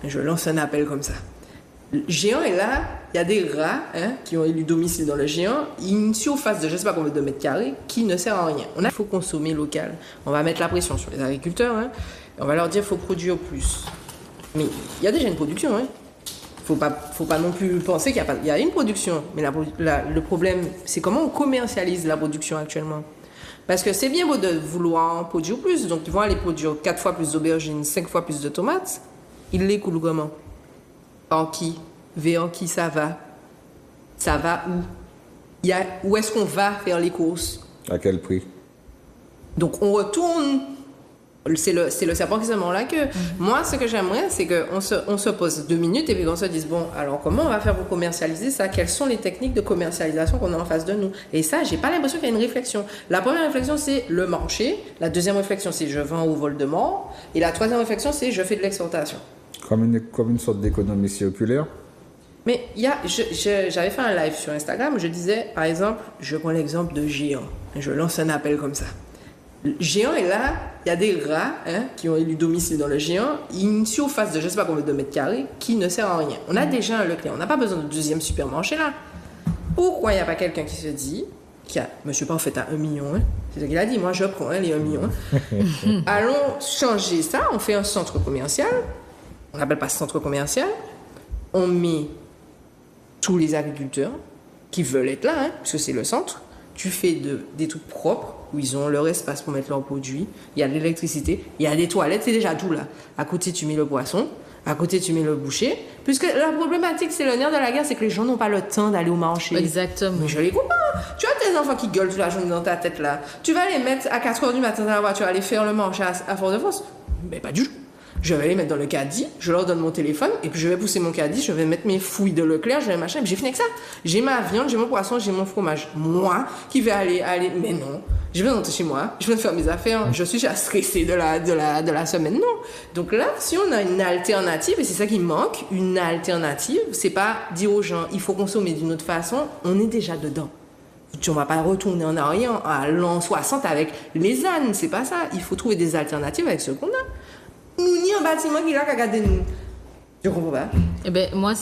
Je lance un appel comme ça. Le géant est là, il y a des rats qui ont élu domicile dans le géant, une surface de je ne sais pas combien de mètres carrés qui ne sert à rien. Il faut consommer local. On va mettre la pression sur les agriculteurs, on va leur dire qu'il faut produire plus. Mais il y a déjà une production. Faut pas non plus penser qu'il y a une production. Mais le problème, c'est comment on commercialise la production actuellement. Parce que c'est bien beau de vouloir en produire plus, donc ils vont aller produire 4 fois plus d'aubergines, 5 fois plus de tomates. Ils les coulent comment? En qui? Vers qui ça va? Ça va où? Où est-ce qu'on va faire les courses? À quel prix? Donc on retourne. C'est le serpent qui se mord la queue. Moi, ce que j'aimerais, c'est qu'on se pose 2 minutes et puis qu'on se dise, bon, alors comment on va faire pour commercialiser ça? Quelles sont les techniques de commercialisation qu'on a en face de nous? Et ça, j'ai pas l'impression qu'il y a une réflexion. La première réflexion, c'est le marché. La deuxième réflexion, c'est je vends au Voldemort. Et la troisième réflexion, c'est je fais de l'exportation. Comme une sorte d'économie circulaire? Mais j'avais fait un live sur Instagram, je disais, par exemple, je prends l'exemple de géant. Je lance un appel comme ça. Le géant est là, il y a des rats qui ont élu domicile dans le géant, une surface de je ne sais pas combien de mètres carrés qui ne sert à rien. On a déjà un Leclerc, on n'a pas besoin de deuxième supermarché là. Pourquoi il n'y a pas quelqu'un qui se dit, monsieur pas en fait à 1 million, c'est ce qu'il a dit, moi je prends les 1 million. Allons changer ça, on fait un centre commercial, on n'appelle pas centre commercial, on met tous les agriculteurs qui veulent être là, parce que c'est le centre. Tu fais des trucs propres où ils ont leur espace pour mettre leurs produits. Il y a de l'électricité, il y a des toilettes, c'est déjà tout là. À côté, tu mets le poisson, à côté, tu mets le boucher. Puisque la problématique, c'est le nerf de la guerre, c'est que les gens n'ont pas le temps d'aller au marché. Exactement. Mais je les comprends. Tu as tes enfants qui gueulent toute la journée dans ta tête là. Tu vas les mettre à 4h du matin dans la voiture, aller faire le marché à Fort-de-France? Mais pas du tout. Je vais les mettre dans le caddie, je leur donne mon téléphone, et puis je vais pousser mon caddie, je vais mettre mes fouilles de Leclerc, je vais machin, et puis j'ai fini avec ça. J'ai ma viande, j'ai mon poisson, j'ai mon fromage. Moi, qui vais aller, mais non. Je vais rentrer chez moi, je vais faire mes affaires, je suis déjà stressée de la semaine, non. Donc là, si on a une alternative, et c'est ça qui manque, une alternative, c'est pas dire aux gens, il faut consommer d'une autre façon, on est déjà dedans. On va pas retourner en arrière à l'an 60 avec les ânes, c'est pas ça. Il faut trouver des alternatives avec ce qu'on a. Nous, ni un bâtiment qui est là qu'à garder nous. Je comprends pas. Eh ben, moi,